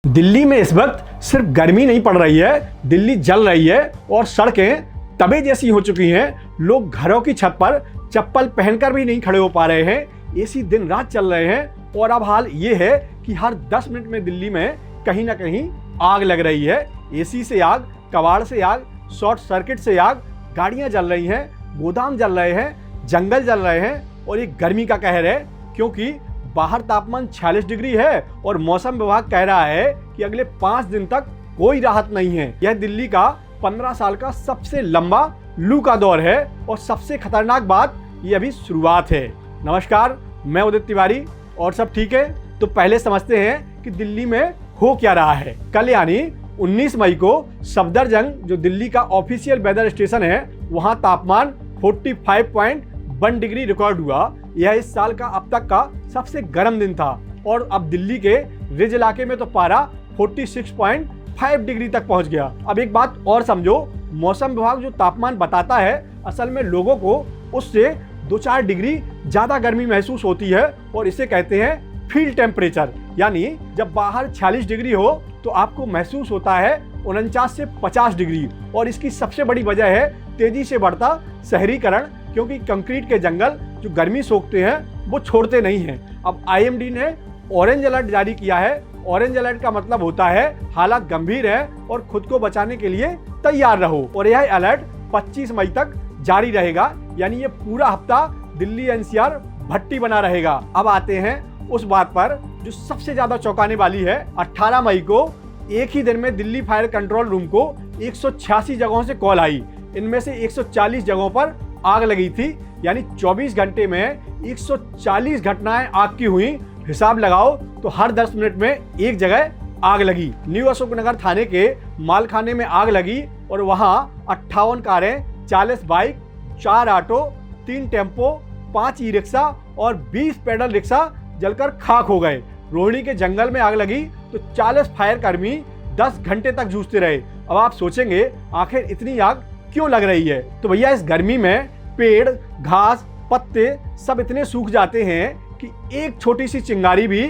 दिल्ली में इस वक्त सिर्फ गर्मी नहीं पड़ रही है, दिल्ली जल रही है और सड़कें तबे जैसी हो चुकी हैं। लोग घरों की छत पर चप्पल पहनकर भी नहीं खड़े हो पा रहे हैं। एसी दिन रात चल रहे हैं और अब हाल ये है कि हर 10 मिनट में दिल्ली में कहीं ना कहीं आग लग रही है। एसी से आग, कबाड़ से आग, शॉर्ट सर्किट से आग, गाड़ियां जल रही हैं, गोदाम जल रहे हैं, जंगल जल रहे हैं और ये गर्मी का कहर है, क्योंकि बाहर तापमान 46 डिग्री है और मौसम विभाग कह रहा है कि अगले 5 दिन तक कोई राहत नहीं है। यह दिल्ली का 15 साल का सबसे लंबा लू का दौर है और सबसे खतरनाक बात ये अभी शुरुआत है। नमस्कार, मैं उदित तिवारी और सब ठीक है। तो पहले समझते हैं कि दिल्ली में हो क्या रहा है। कल यानी 19 मई को सफदरजंग, जो दिल्ली का ऑफिशियल वेदर स्टेशन है, वहां तापमान 45.1 डिग्री रिकॉर्ड हुआ। यह इस साल का अब तक का सबसे गर्म दिन था और अब दिल्ली के रिज इलाके में तो पारा 46.5 डिग्री तक पहुंच गया। अब एक बात और समझो, मौसम विभाग जो तापमान बताता है, असल में लोगों को उससे 2-4 डिग्री ज्यादा गर्मी महसूस होती है और इसे कहते हैं फील्ड टेम्परेचर। यानी जब बाहर 46 डिग्री हो तो आपको महसूस होता है 49 से 50 डिग्री। और इसकी सबसे बड़ी वजह है तेजी से बढ़ता शहरीकरण, क्योंकि कंक्रीट के जंगल जो गर्मी सोखते हैं वो छोड़ते नहीं हैं। अब आईएमडी ने ऑरेंज अलर्ट जारी किया है। ऑरेंज अलर्ट का मतलब होता है हालात गंभीर है और खुद को बचाने के लिए तैयार रहो। और यह अलर्ट 25 मई तक जारी रहेगा, यानी ये पूरा हफ्ता दिल्ली एनसीआर भट्टी बना रहेगा। अब आते हैं उस बात पर जो सबसे ज्यादा चौंकाने वाली है। 18 मई को एक ही दिन में दिल्ली फायर कंट्रोल रूम को 186 जगहों से कॉल आई। इनमें से 140 जगहों पर आग लगी थी, यानी 24 घंटे में 140 घटनाएं आग की हुई। हिसाब लगाओ तो हर 10 मिनट में एक जगह आग लगी। न्यू अशोकनगर थाने के मालखाने में आग लगी और वहां 58 कारें, 40 bike, 4 auto, 3 tempo, 5 e rickshaw और 20 पैडल रिक्शा जलकर खाक हो गए। रोहिणी के जंगल में आग लगी तो 40 फायर कर्मी 10 घंटे तक जूझते रहे। अब आप सोचेंगे आखिर इतनी आग क्यों लग रही है? तो भैया, इस गर्मी में पेड़, घास, पत्ते सब इतने सूख जाते हैं कि एक छोटी सी चिंगारी भी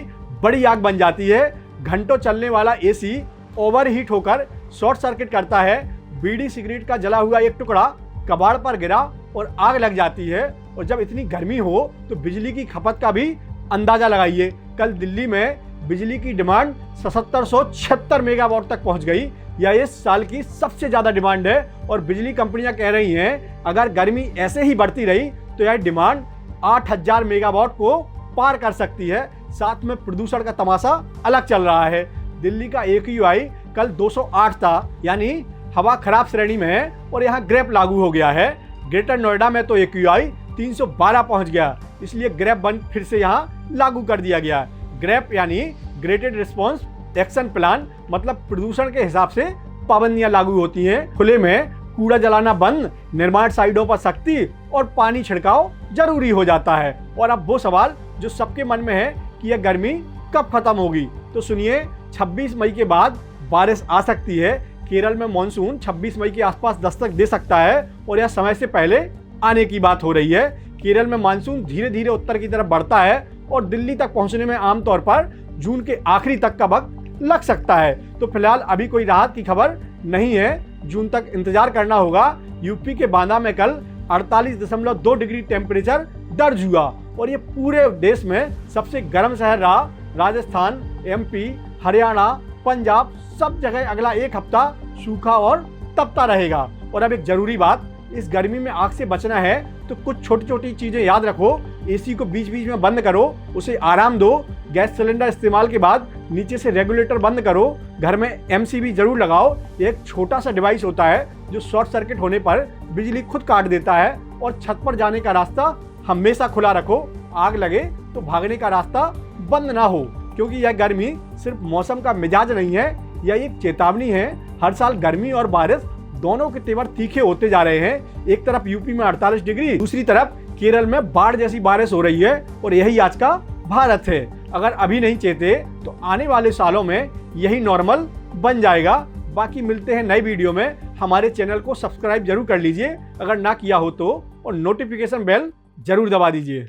बड़ी आग बन जाती है। घंटों चलने वाला एसी ओवरहीट होकर शॉर्ट सर्किट करता है। बीड़ी सिगरेट का जला हुआ एक टुकड़ा कबाड़ पर गिरा और आग लग जाती है। और जब इतनी गर्मी हो तो बिजली की खपत का भी अंदाजा लगाइए। कल दिल्ली में बिजली की डिमांड 7776 मेगावाट तक पहुंच गई। यह इस साल की सबसे ज्यादा डिमांड है और बिजली कंपनियां कह रही हैं अगर गर्मी ऐसे ही बढ़ती रही तो यह डिमांड 8000 मेगावाट को पार कर सकती है। साथ में प्रदूषण का तमाशा अलग चल रहा है। दिल्ली का AQI कल 208 था, यानी हवा खराब श्रेणी में है और यहाँ ग्रेप लागू हो गया है। ग्रेटर नोएडा में तो AQI 312 पहुंच गया, इसलिए ग्रेप बंद फिर से यहाँ लागू कर दिया गया। ग्रेप यानी ग्रेटेड रिस्पॉन्स एक्शन प्लान, मतलब प्रदूषण के हिसाब से पाबंदियां लागू होती हैं। खुले में कूड़ा जलाना बंद, निर्माण साइटों पर सख्ती और पानी छिड़काव जरूरी हो जाता है। और अब वो सवाल जो सबके मन में है कि यह गर्मी कब खत्म होगी, तो सुनिए, 26 मई के बाद बारिश आ सकती है। केरल में मानसून 26 मई के आसपास दस्तक दे सकता है और यह समय से पहले आने की बात हो रही है। केरल में मानसून धीरे धीरे उत्तर की तरफ बढ़ता है और दिल्ली तक पहुंचने में आमतौर पर जून के आखिरी तक का वक्त लग सकता है। तो फिलहाल अभी कोई राहत की खबर नहीं है, जून तक इंतजार करना होगा। यूपी के बांदा में कल 48.2 डिग्री टेम्परेचर दर्ज हुआ और ये पूरे देश में सबसे गर्म शहर रहा। राजस्थान, MP, हरियाणा, पंजाब, सब जगह अगला एक हफ्ता सूखा और तपता रहेगा। और अब एक जरूरी बात, इस गर्मी में आग से बचना है तो कुछ छोटी छोटी चीजें याद रखो। एसी को बीच बीच में बंद करो, उसे आराम दो। गैस सिलेंडर इस्तेमाल के बाद नीचे से रेगुलेटर बंद करो। घर में MCB जरूर लगाओ। एक छोटा सा डिवाइस होता है जो शॉर्ट सर्किट होने पर बिजली खुद काट देता है। और छत पर जाने का रास्ता हमेशा खुला रखो। आग लगे तो भागने का रास्ता बंद ना हो, क्योंकि यह गर्मी सिर्फ मौसम का मिजाज नहीं है, यह एक चेतावनी है। हर साल गर्मी और बारिश दोनों के तेवर तीखे होते जा रहे हैं। एक तरफ यूपी में 48 डिग्री, दूसरी तरफ केरल में बाढ़ जैसी बारिश हो रही है और यही आज का भारत है। अगर अभी नहीं चेते तो आने वाले सालों में यही नॉर्मल बन जाएगा। बाकी मिलते हैं नई वीडियो में। हमारे चैनल को सब्सक्राइब जरूर कर लीजिए अगर ना किया हो तो, और नोटिफिकेशन बेल जरूर दबा दीजिए।